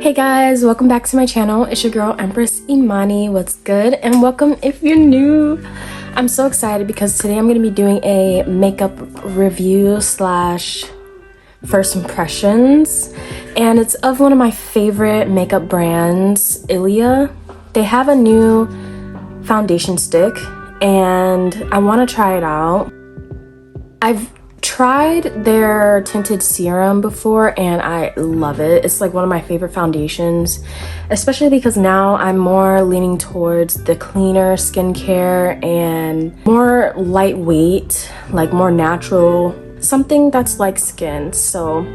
Hey guys, welcome back to my channel. It's your girl Empress Imani. What's good? And welcome if you're new. I'm so excited because today I'm going to be doing a makeup review slash first impressions, and it's of one of my favorite makeup brands, Ilia. They have a new foundation stick and I want to try it out. I've tried their tinted serum before and I love it. It's like one of my favorite foundations, especially because now I'm more leaning towards the cleaner skincare and more lightweight, like more natural, something that's like skin. So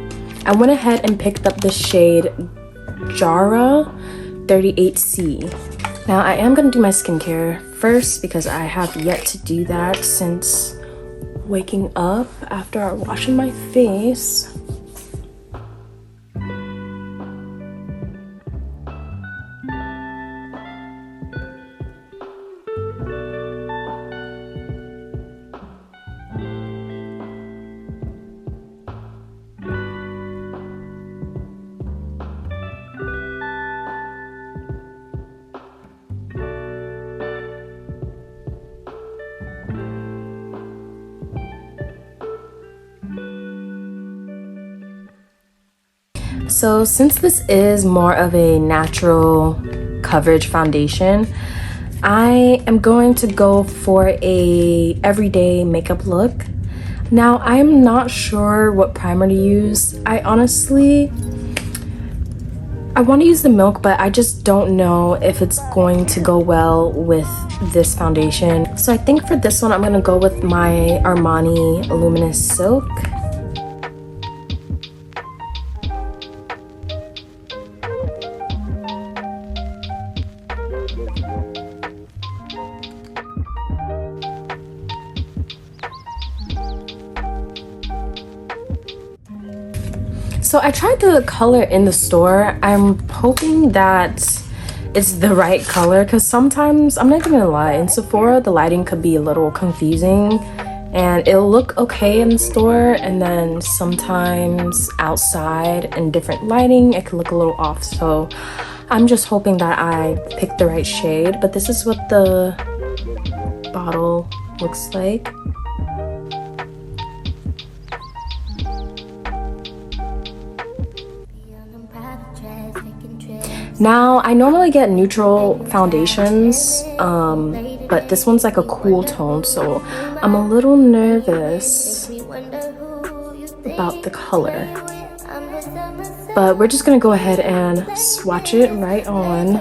I went ahead and picked up the shade Jara 38C. Now I am going to do my skincare first because I have yet to do that since waking up after washing my face. So since this is more of a natural coverage foundation, I am going to go for a everyday makeup look. Now I'm not sure what primer to use. I want to use the Milk, but I just don't know if it's going to go well with this foundation. So I think for this one I'm going to go with my Armani Luminous Silk. So I tried the color in the store. I'm hoping that it's the right color because sometimes, I'm not even gonna lie, in Sephora the lighting could be a little confusing and it'll look okay in the store, and then sometimes outside in different lighting it can look a little off. So I'm just hoping that I picked the right shade, but this is what the bottle looks like. Now, I normally get neutral foundations, but this one's like a cool tone, so I'm a little nervous about the color. But we're just gonna go ahead and swatch it right on.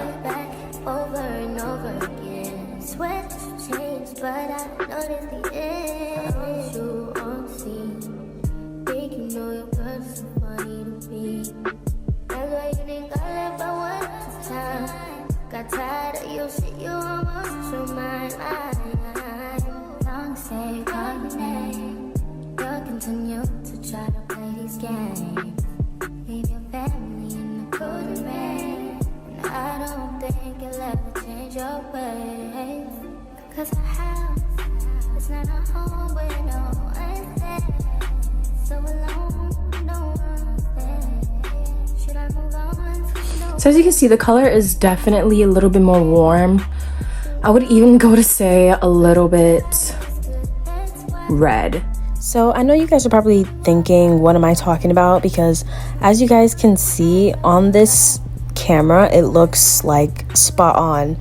Got tired of your shit, you almost to mine. Long say, call your name. You'll continue to try to play these games. Leave your family in the cold rain. And I don't think you'll ever change your ways. Cause our house is not a home where no one's there. So alone, no one's there. Should I move on? So as you can see, the color is definitely a little bit more warm. I would even go to say a little bit red. So I know you guys are probably thinking, what am I talking about? Because as you guys can see on this camera, it looks like spot on.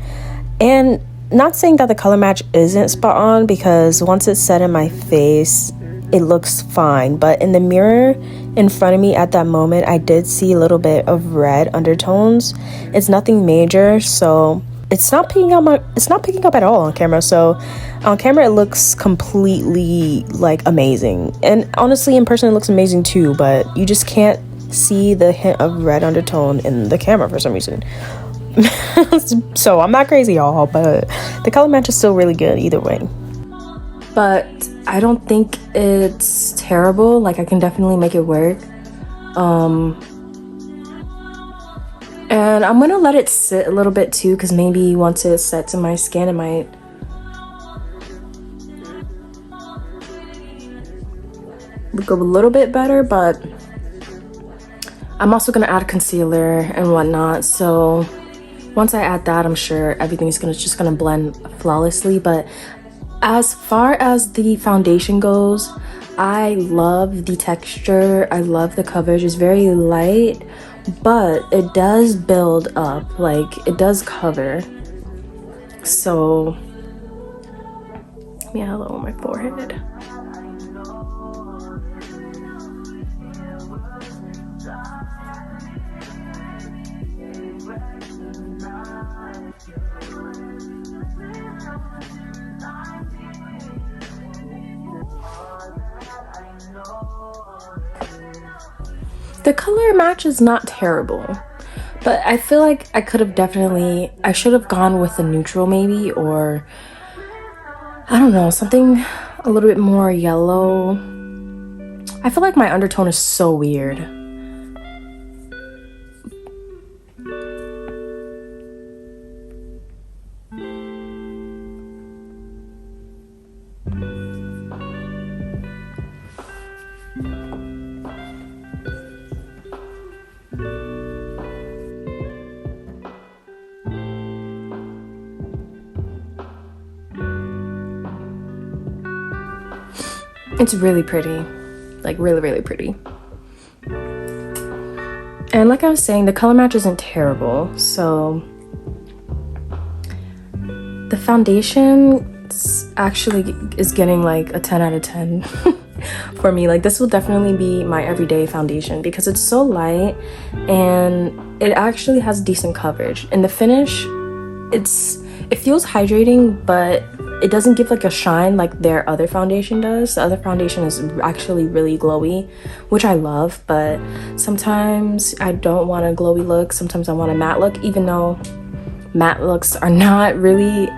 And not saying that the color match isn't spot on, because once it's set in my face, it looks fine. But in the mirror in front of me at that moment, I did see a little bit of red undertones. It's nothing major, so it's not picking up at all on camera. So on camera it looks completely like amazing, and honestly in person it looks amazing too, but you just can't see the hint of red undertone in the camera for some reason. So I'm not crazy y'all, but the color match is still really good either way. But I don't think it's terrible. Like, I can definitely make it work. And I'm gonna let it sit a little bit too, because maybe once it sets in my skin it might look a little bit better. But I'm also gonna add concealer and whatnot, so once I add that, I'm sure everything's just gonna blend flawlessly. But as far as the foundation goes, I love the texture, I love the coverage. It's very light, but it does build up, like it does cover. So let me add a little on my forehead. The color match is not terrible, but I feel like I should have gone with a neutral maybe, or I don't know, something a little bit more yellow. I feel like my undertone is so weird. It's really pretty, like really pretty. And like I was saying, the color match isn't terrible, so the foundation actually is getting like a 10 out of 10 for me. Like this will definitely be my everyday foundation because it's so light and it actually has decent coverage. And the finish, it feels hydrating, but it doesn't give like a shine like their other foundation does. The other foundation is actually really glowy, which I love, but sometimes I don't want a glowy look. Sometimes I want a matte look, even though matte looks are not really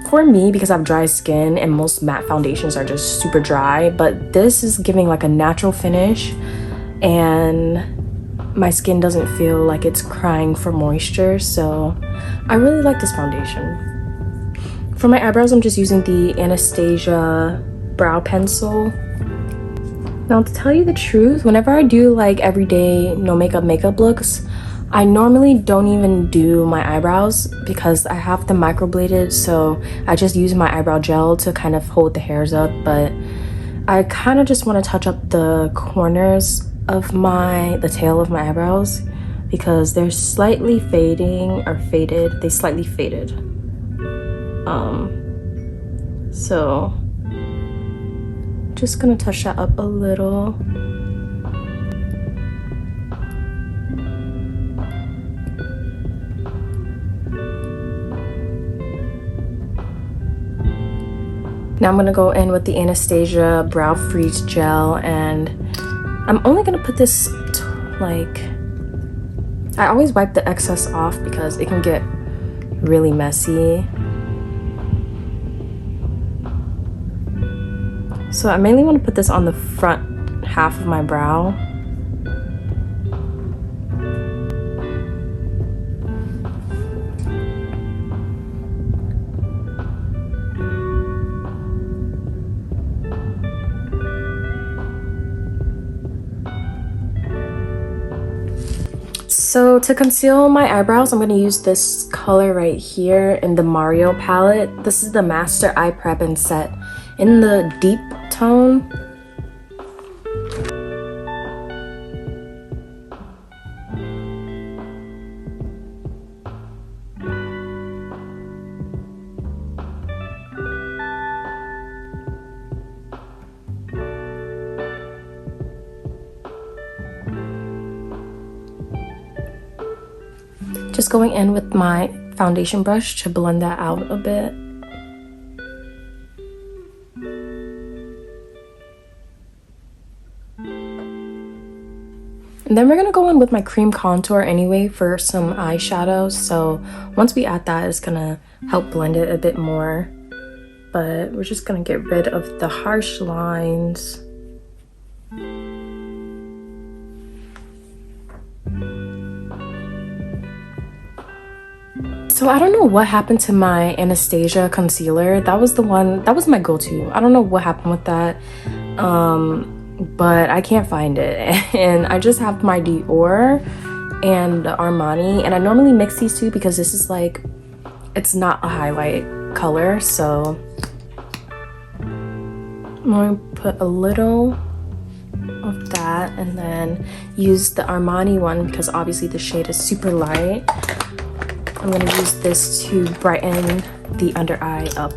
for me because I have dry skin and most matte foundations are just super dry. But this is giving like a natural finish and my skin doesn't feel like it's crying for moisture. So I really like this foundation. For my eyebrows, I'm just using the Anastasia brow pencil. Now, to tell you the truth, whenever I do like everyday no makeup looks, I normally don't even do my eyebrows because I have them microbladed, so I just use my eyebrow gel to kind of hold the hairs up. But I kind of just want to touch up the corners of the tail of my eyebrows because they're slightly fading or faded. They slightly faded. So just gonna touch that up a little. Now I'm gonna go in with the Anastasia Brow Freeze Gel, and I'm only gonna put this like, I always wipe the excess off because it can get really messy. So I mainly want to put this on the front half of my brow. So to conceal my eyebrows, I'm going to use this color right here in the Mario palette. This is the Master Eye Prep and Set in the deep tone. Just going in with my foundation brush to blend that out a bit. And then we're gonna go in with my cream contour anyway for some eyeshadow. So once we add that, it's gonna help blend it a bit more. But we're just gonna get rid of the harsh lines. So I don't know what happened to my Anastasia concealer. That was my go-to. I don't know what happened with that. but I can't find it. And I just have my Dior and the Armani, and I normally mix these two because this is like, it's not a highlight color, so I'm going to put a little of that and then use the Armani one because obviously the shade is super light. I'm going to use this to brighten the under eye up.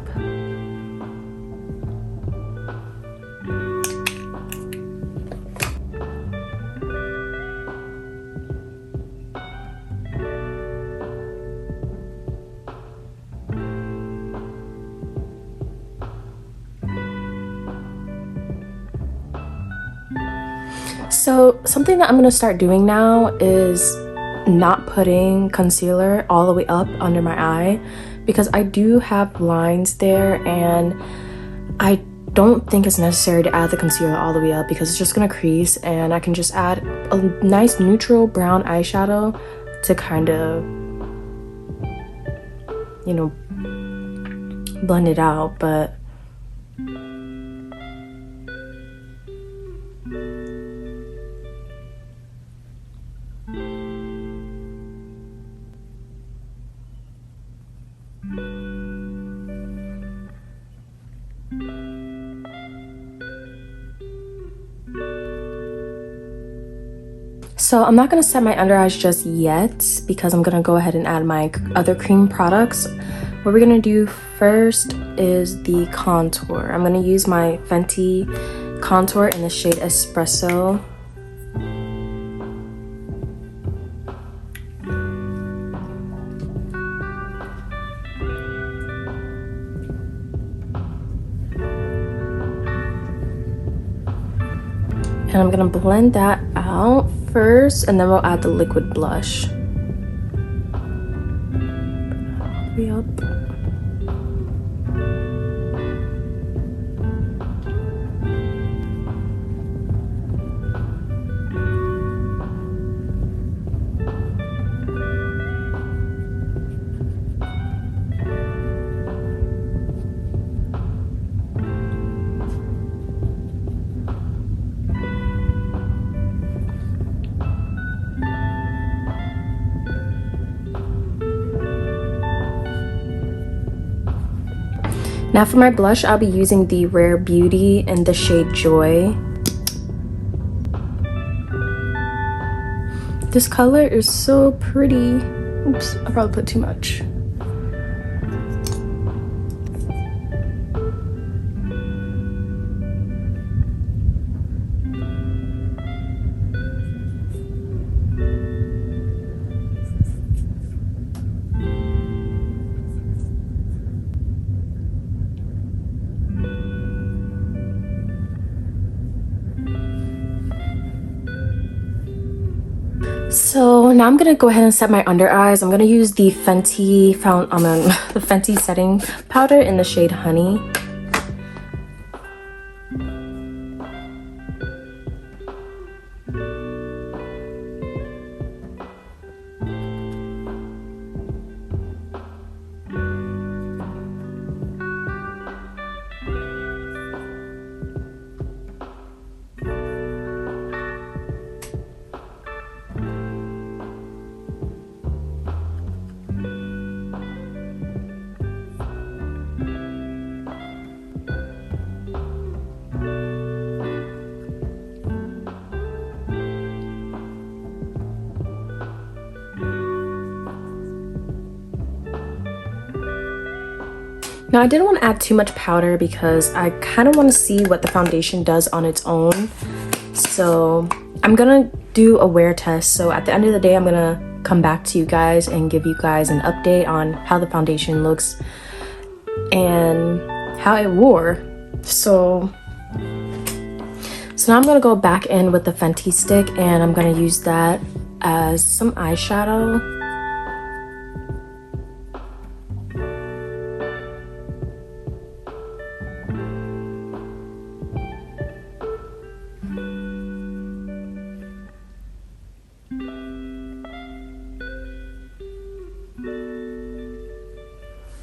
So something that I'm going to start doing now is not putting concealer all the way up under my eye because I do have lines there, and I don't think it's necessary to add the concealer all the way up because it's just going to crease, and I can just add a nice neutral brown eyeshadow to kind of, you know, blend it out. But so I'm not going to set my under eyes just yet because I'm going to go ahead and add my other cream products. What we're going to do first is the contour. I'm going to use my Fenty contour in the shade Espresso. And I'm going to blend that out first, and then we'll add the liquid blush. Up. Now for my blush, I'll be using the Rare Beauty in the shade Joy. This color is so pretty. Oops, I probably put too much. So now I'm gonna go ahead and set my under eyes. I'm gonna use the Fenty the Fenty setting powder in the shade Honey. Now I didn't want to add too much powder because I kind of want to see what the foundation does on its own. So I'm gonna do a wear test. So at the end of the day, I'm gonna come back to you guys and give you guys an update on how the foundation looks and how it wore. So now I'm gonna go back in with the Fenty stick, and I'm gonna use that as some eyeshadow.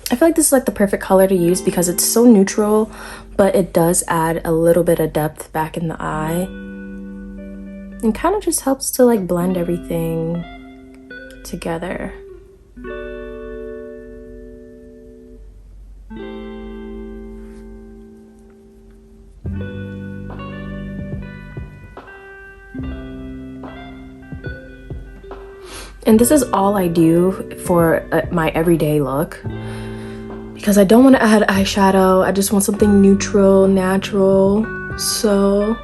I feel like this is like the perfect color to use because it's so neutral, but it does add a little bit of depth back in the eye and kind of just helps to like blend everything together. And this is all I do for my everyday look because I don't want to add eyeshadow. I just want something neutral, natural. So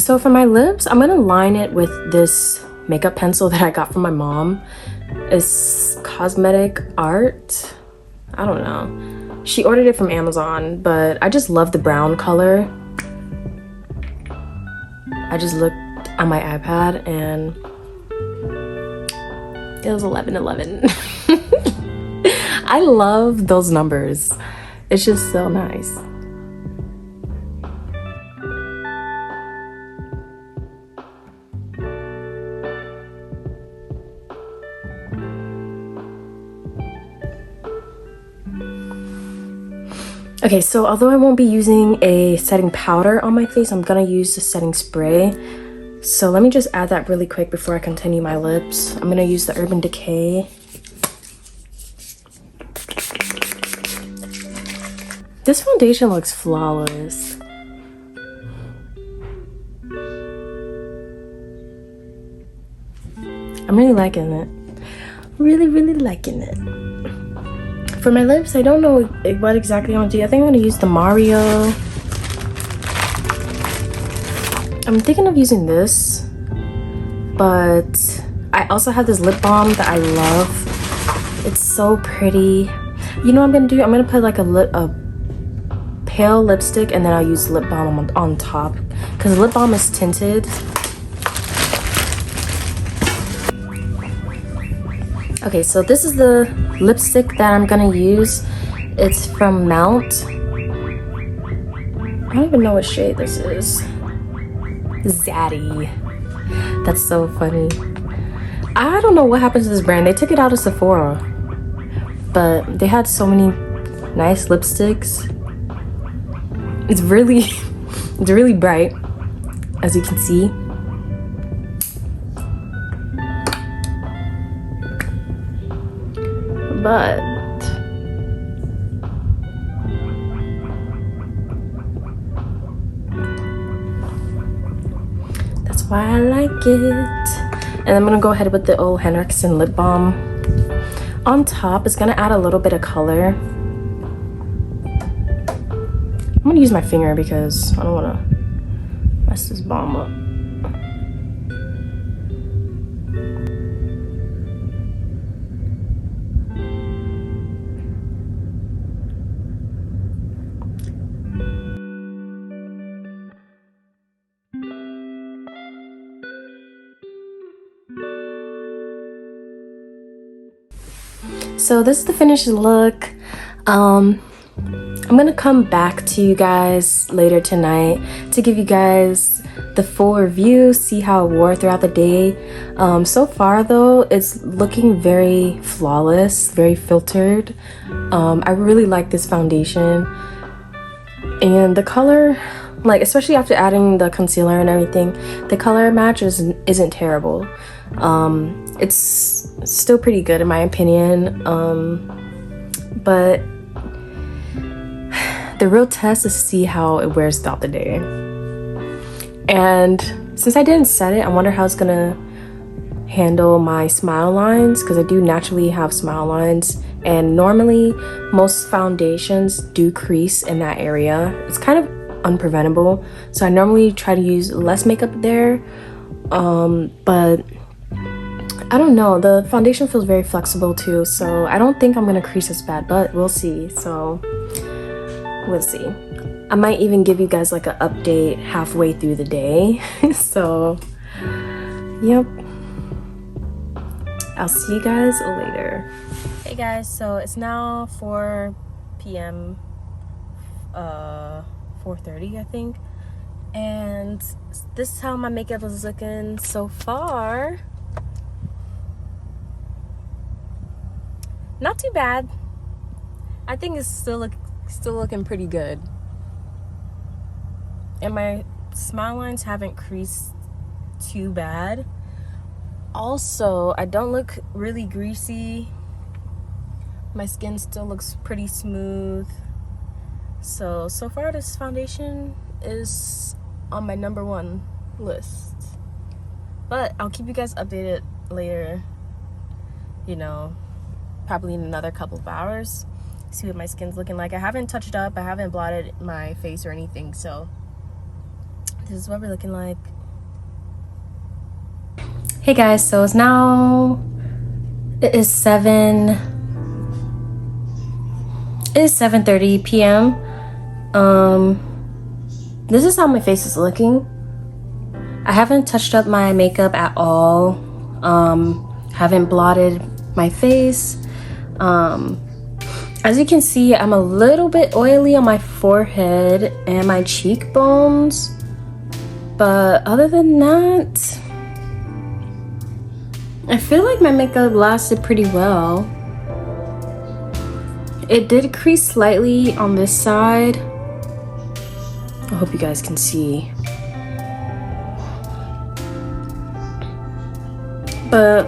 So for my lips, I'm gonna line it with this makeup pencil that I got from my mom. It's Cosmetic Art. I don't know. She ordered it from Amazon, but I just love the brown color. I just looked on my iPad and it was 11:11. I love those numbers. It's just so nice. Okay, so although I won't be using a setting powder on my face, I'm gonna use the setting spray. So let me just add that really quick before I continue my lips. I'm gonna use the Urban Decay. This foundation looks flawless. I'm really liking it. Really liking it. For my lips, I don't know what exactly I want to do. I think I'm going to use the Mario. I'm thinking of using this, but I also have this lip balm that I love. It's so pretty. You know what I'm going to do? I'm going to put like a pale lipstick and then I'll use lip balm on top because the lip balm is tinted. Okay, so this is the lipstick that I'm gonna use. It's from Mount. I don't even know what shade this is. Zaddy. That's so funny. I don't know what happened to this brand. They took it out of Sephora, but they had so many nice lipsticks. It's really bright, as you can see. But that's why I like it. And I'm gonna go ahead with the Ole Henriksen lip balm. On top, it's gonna add a little bit of color. I'm gonna use my finger because I don't wanna mess this balm up. So this is the finished look. I'm gonna come back to you guys later tonight to give you guys the full review, see how it wore throughout the day. So far though, it's looking very flawless, very filtered. I really like this foundation, and the color, like especially after adding the concealer and everything, the color match isn't terrible. It's still pretty good in my opinion, but the real test is to see how it wears throughout the day. And since I didn't set it, I wonder how it's gonna handle my smile lines, because I do naturally have smile lines, and normally most foundations do crease in that area. It's kind of unpreventable, so I normally try to use less makeup there, but I don't know, the foundation feels very flexible too, so I don't think I'm gonna crease as bad, but we'll see. So we'll see. I might even give you guys like an update halfway through the day. So Yep. I'll see you guys later. Hey guys, so it's now 4 p.m. 4:30 I think, and this is how my makeup is looking so far. Not too bad. I think it's still looking pretty good, and my smile lines haven't creased too bad. Also, I don't look really greasy. My skin still looks pretty smooth. So far this foundation is on my #1 list. But I'll keep you guys updated later, you know, probably in another couple of hours. See what my skin's looking like. I haven't touched up, I haven't blotted my face or anything, so this is what we're looking like. Hey guys, so it is 7:30 p.m. This is how my face is looking. I haven't touched up my makeup at all. Haven't blotted my face. As you can see, I'm a little bit oily on my forehead and my cheekbones, but other than that, I feel like my makeup lasted pretty well. It did crease slightly on this side. I hope you guys can see. But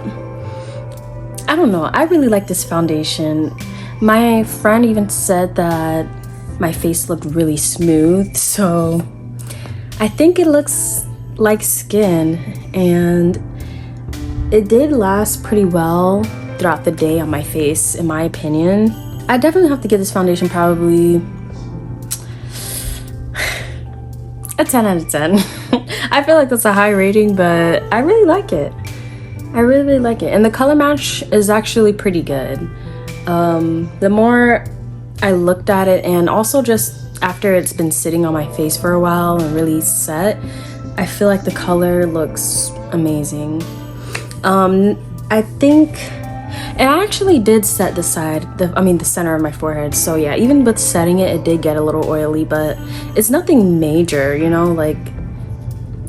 I don't know, I really like this foundation. My friend even said that my face looked really smooth, so I think it looks like skin, and it did last pretty well throughout the day on my face, in my opinion. I definitely have to give this foundation probably a 10 out of 10. I feel like that's a high rating, but I really like it. I really like it. And the color match is actually pretty good. The more I looked at it, and also just after it's been sitting on my face for a while and really set, I feel like the color looks amazing. I think it actually did set the center of my forehead. So yeah, even with setting it, it did get a little oily, but it's nothing major, you know, like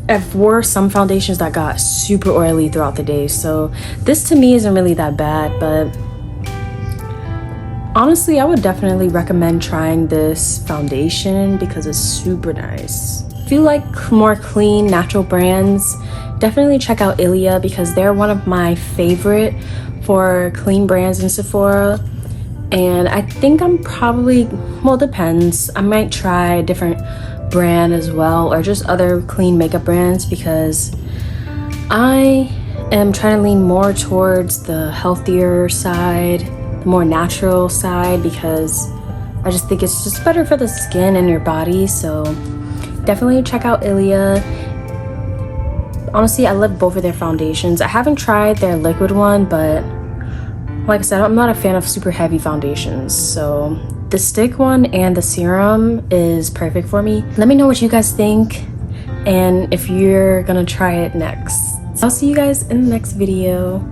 I've wore some foundations that got super oily throughout the day. So this to me isn't really that bad, but honestly, I would definitely recommend trying this foundation because it's super nice. If you like more clean, natural brands, definitely check out Ilia because they're one of my favorite for clean brands in Sephora. And I think I'm probably, well, it depends. I might try a different brand as well, or just other clean makeup brands, because I am trying to lean more towards the healthier side, the more natural side, because I just think it's just better for the skin and your body. So definitely check out Ilia. Honestly, I love both of their foundations. I haven't tried their liquid one, but like I said, I'm not a fan of super heavy foundations. So the stick one and the serum is perfect for me. Let me know what you guys think and if you're gonna try it next. I'll see you guys in the next video.